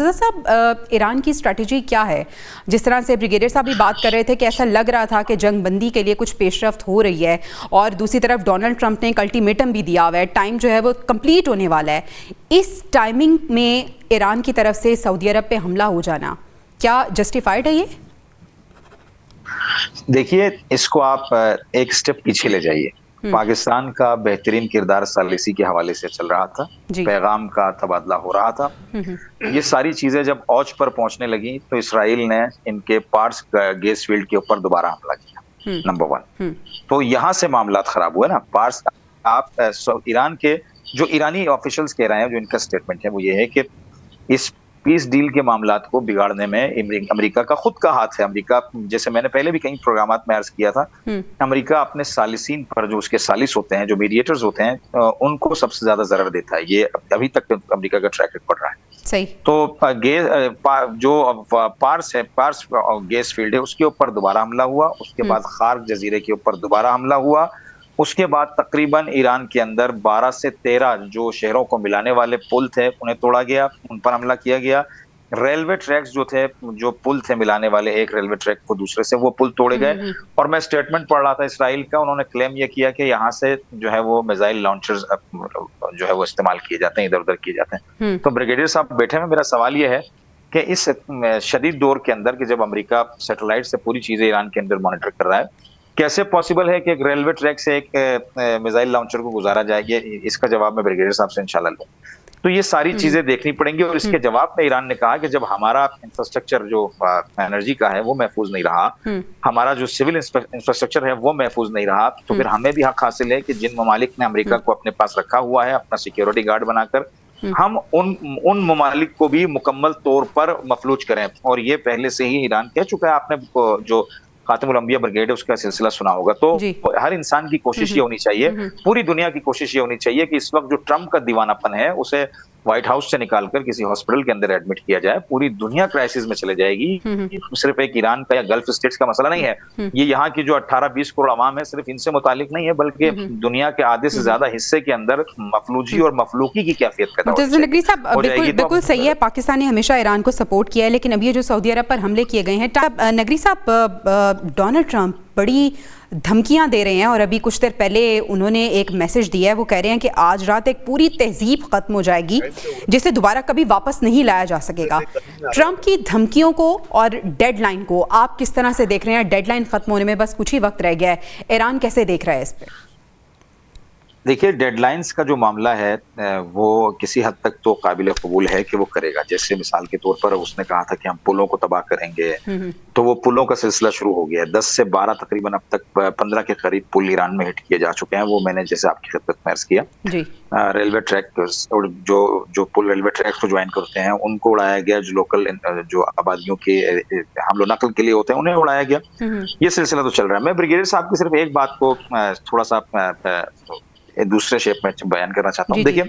मुर्तज़ा साहब, ईरान की स्ट्रैटेजी क्या है? जिस तरह से ब्रिगेडियर साहब भी बात कर रहे थे कि ऐसा लग रहा था कि जंग बंदी के लिए कुछ पेशरफ्त हो रही है, और दूसरी तरफ डोनाल्ड ट्रंप ने एक अल्टीमेटम भी दिया हुआ है, टाइम जो है वो कंप्लीट होने वाला है। इस टाइमिंग में ईरान की तरफ से सऊदी अरब पे हमला हो जाना क्या जस्टिफाइड है? ये देखिए, इसको आप एक स्टेप पीछे ले जाइए। पाकिस्तान का बेहतरीन किरदार सालिसी के हवाले से चल रहा था, पैगाम का तबादला हो रहा था। ये सारी चीजें जब औज पर पहुंचने लगी तो इसराइल ने इनके पार्स गैस फील्ड के ऊपर दोबारा हमला किया, नंबर 1। तो यहां से मामला खराब हुआ ना। पार्स आप ईरान के जो ईरानी ऑफिशियल्स कह रहे हैं, जो इनका स्टेटमेंट है वो ये है कि इस पीस डील के मामलात को बिगाड़ने में अमेरिका का खुद का हाथ है। अमेरिका, जैसे मैंने पहले भी कई प्रोग्रामात में अर्ज किया था, अमेरिका अपने सालिसीन पर, जो उसके सालिस होते हैं, जो मीडिएटर्स होते हैं, उनको सबसे ज्यादा जरर देता है। ये अभी तक अमेरिका का ट्रैक रिकॉर्ड रहा है। सही। तो जो पार्स है, पार्स गैस फील्ड है, उसके ऊपर दोबारा हमला हुआ। उसके बाद खार्क जजीरे के ऊपर दोबारा हमला हुआ। उसके बाद तकरीबन ईरान के अंदर 12 से 13 जो शहरों को मिलाने वाले पुल थे उन्हें तोड़ा गया, उन पर हमला किया गया। रेलवे ट्रैक्स जो थे, जो पुल थे मिलाने वाले एक रेलवे ट्रैक को दूसरे से, वो पुल तोड़े गए। और मैं स्टेटमेंट पढ़ रहा था इसराइल का, उन्होंने क्लेम ये किया कि यहाँ से जो है वो मिसाइल लॉन्चर्स जो है वो इस्तेमाल किए जाते हैं, इधर उधर किए जाते हैं। तो ब्रिगेडियर साहब बैठे हैं, मेरा सवाल ये है कि इस शदीद दौर के अंदर, कि जब अमेरिका सैटेलाइट से पूरी चीजें ईरान के अंदर मॉनिटर कर रहा है, कैसे पॉसिबल है कि एक रेलवे ट्रैक से एक मिसाइल लॉन्चर को गुजारा जाएगी? इसका जवाब मैं ब्रिगेडियर साहब से इंशाल्लाह लूं। तो ये सारी चीजें देखनी पड़ेंगी। और इसके जवाब में ईरान ने कहा कि जब हमारा इंफ्रास्ट्रक्चर जो एनर्जी का है वो महफूज नहीं रहा, हमारा जो सिविल इंफ्रास्ट्रक्चर है वो महफूज नहीं रहा, तो फिर हमें भी हक हासिल है कि जिन ममालिक ने अमेरिका को अपने पास रखा हुआ है अपना सिक्योरिटी गार्ड बनाकर, हम उन ममालिक को भी मुकम्मल तौर पर मफलूज करें। और ये पहले से ही ईरान कह चुका है। आपने जो खातिमुल अंबिया ब्रिगेड है उसका सिलसिला सुना होगा। तो हर इंसान की कोशिश ये होनी चाहिए, पूरी दुनिया की कोशिश ये होनी चाहिए कि इस वक्त जो ट्रंप का दीवानापन है उसे व्हाइट हाउस से निकालकर किसी हॉस्पिटल के अंदर एडमिट किया जाए। पूरी दुनिया क्राइसिस में चले जाएगी। सिर्फ एक ईरान का या गल्फ स्टेट्स का मसला नहीं है। ये यहाँ की जो 18-20 करोड़ आवाम है, सिर्फ इनसे मुतालिक नहीं है, बल्कि दुनिया के आधे से ज्यादा हिस्से के अंदर मफलूजी और मफलूकी की कैफियत पैदा हो जाएगी। नकवी साहब, बिल्कुल सही है, पाकिस्तान ने हमेशा ईरान को सपोर्ट किया है, लेकिन अब ये जो सऊदी अरब पर हमले किए गए हैं, नकवी साहब, डोनाल्ड ट्रंप बड़ी धमकियां दे रहे हैं। और अभी कुछ देर पहले उन्होंने एक मैसेज दिया है, वो कह रहे हैं कि आज रात एक पूरी तहजीब खत्म हो जाएगी जिसे दोबारा कभी वापस नहीं लाया जा सकेगा। ट्रंप की धमकियों को और डेडलाइन को आप किस तरह से देख रहे हैं? डेडलाइन खत्म होने में बस कुछ ही वक्त रह गया है, ईरान कैसे देख रहा है इस पर? देखिए, डेडलाइंस का जो मामला है वो किसी हद तक तो काबिल कबूल है कि वो करेगा। जैसे मिसाल के तौर पर उसने कहा था कि हम पुलों को तबाह करेंगे, तो वो पुलों का सिलसिला शुरू हो गया है। 10 से 12 तकरीबन अब तक 15 के करीब पुल ईरान में हिट किए जा चुके हैं। वो मैंने जैसे आपकी खिदमत में अर्ज किया, रेलवे ट्रैक और जो पुल रेलवे ट्रैक को ज्वाइन करते हैं उनको उड़ाया गया। जो लोकल जो आबादियों के हमलो नकल के लिए होते हैं उन्हें उड़ाया गया। ये सिलसिला तो चल रहा है। मैं ब्रिगेडियर साहब की सिर्फ एक बात को थोड़ा सा दूसरे शेप में बयान करना चाहता हूँ। देखिए,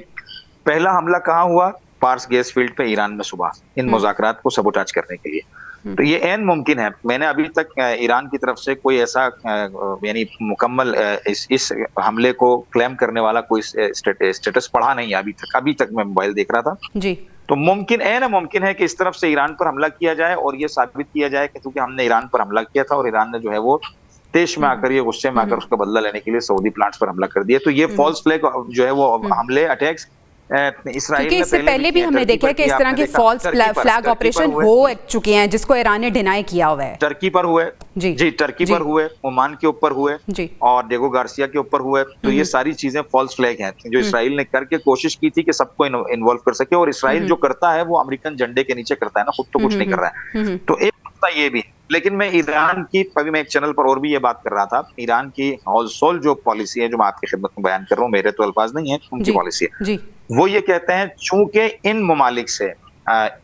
पहला हमला कहाँ हुआ? पार्स गैस फील्ड पे ईरान में सुबह, इन मुज़ाकरात को सबोटाज करने के लिए। तो ये ऐन मुमकिन है। मैंने अभी तक ईरान की तरफ से कोई ऐसा यानी मुकम्मल इस हमले को क्लेम करने वाला कोई स्टेटस पढ़ा नहीं है अभी तक मैं मोबाइल देख रहा था जी। तो मुमकिन है कि इस तरफ से ईरान पर हमला किया जाए और ये साबित किया जाए कि क्योंकि हमने ईरान पर हमला किया था और ईरान ने जो है वो तेज में आकर, ये गुस्से में आकर उसका बदला लेने के लिए सऊदी प्लांट्स पर हमला कर दिया। तो ये फॉल्स फ्लैग जो है वो हमले, अटैक्स इसराइल ने इससे पहले भी हमने देखा कि इस तरह के फॉल्स फ्लैग ऑपरेशन हो चुके हैं जिसको ईरान ने डिनाई किया हुआ है। टर्की पर हुए जी, टर्की पर हुए, ओमान के ऊपर हुए और डेगो गार्सिया के ऊपर हुए। तो ये सारी चीजें फॉल्स फ्लैग हैं जो इसराइल ने करके कोशिश की थी कि सबको इन्वॉल्व कर सके। और इसराइल जो करता है वो अमेरिकन झंडे के नीचे करता है ना, खुद तो कुछ नहीं कर रहा है। तो एक ये भी, लेकिन मैं ईरान की, अभी मैं एक चैनल पर और भी ये बात कर रहा था, ईरान की होल जो पॉलिसी है जो मैं आपकी खिदमत में बयान कर रहा हूँ, मेरे तो अल्फाज नहीं है, उनकी पॉलिसी है। वो ये कहते हैं चूंकि इन ममालिक से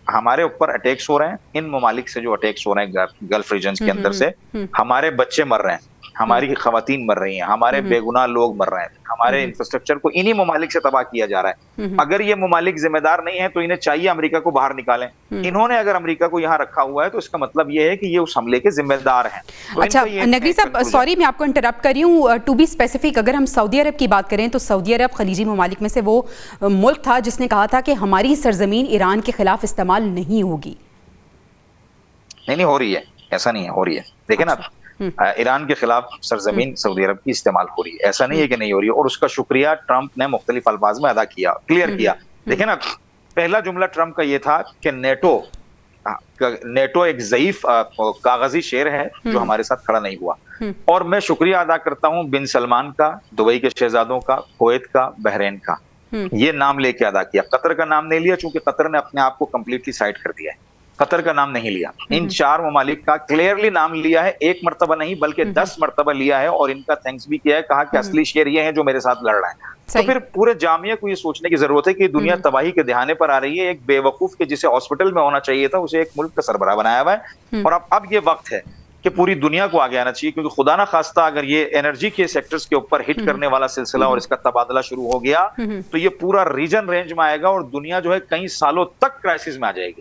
हमारे ऊपर अटैक्स हो रहे हैं, इन ममालिक से जो अटैक्स हो रहे हैं गल्फ रीजन के अंदर से हमारे बच्चे मर रहे हैं, हमारी खवातीन मर रही हैं, हमारे बेगुनाह लोग मर रहे हैं, हमारे इंफ्रास्ट्रक्चर को इन्हीं ममालिक से तबाह किया जा रहा है। अगर ये ममालिक जिम्मेदार नहीं है तो इन्हें चाहिए अमेरिका को बाहर निकालें। इन्होंने अगर अमेरिका को यहाँ रखा हुआ है तो इसका मतलब ये है कि ये उस हमले के जिम्मेदार हैं। तो अच्छा नकवी साहब, सॉरी मैं आपको इंटरप्ट कर रही हूँ, टू बी स्पेसिफिक अगर हम सऊदी अरब की बात करें तो सऊदी अरब खलीजी ममालिक में से वो मुल्क था जिसने कहा था कि हमारी सरजमीन ईरान के खिलाफ इस्तेमाल नहीं होगी। नहीं हो रही है, ऐसा नहीं है, हो रही है। देखें ना, ईरान के खिलाफ सरजमीन सऊदी अरब की इस्तेमाल हो रही है, ऐसा नहीं है कि नहीं हो रही है, और उसका शुक्रिया ट्रंप ने मुख्तलिफ अल्फाज में अदा किया, क्लियर किया। देखें ना, पहला जुमला ट्रंप का ये था कि नेटो एक ज़ईफ कागजी शेर है जो हमारे साथ खड़ा नहीं हुआ, और मैं शुक्रिया अदा करता हूं बिन सलमान का, दुबई के शहजादों का, कुवैत का, बहरीन का, ये नाम लेके अदा किया। कतर का नाम नहीं लिया चूंकि कतर ने अपने आप को कंप्लीटली साइड कर दिया है, कतर का नाम नहीं लिया। इन 4 ममालिक का क्लियरली नाम लिया है, एक मर्तबा नहीं बल्कि 10 मर्तबा लिया है, और इनका थैंक्स भी किया है, कहा कि असली शेर ये हैं जो मेरे साथ लड़ रहे हैं। तो फिर पूरे जामिया को ये सोचने की जरूरत है कि दुनिया तबाही के दहाने पर आ रही है। एक बेवकूफ के जिसे हॉस्पिटल में होना चाहिए था उसे एक मुल्क का सरबराह बनाया हुआ है, और अब ये वक्त है कि पूरी दुनिया को आगे आना चाहिए, क्योंकि खुदा ना खास्ता अगर ये एनर्जी के सेक्टर्स के ऊपर हिट करने वाला सिलसिला और इसका तबादला शुरू हो गया तो ये पूरा रीजन रेंज में आएगा और दुनिया जो है कई सालों तक क्राइसिस में आ जाएगी।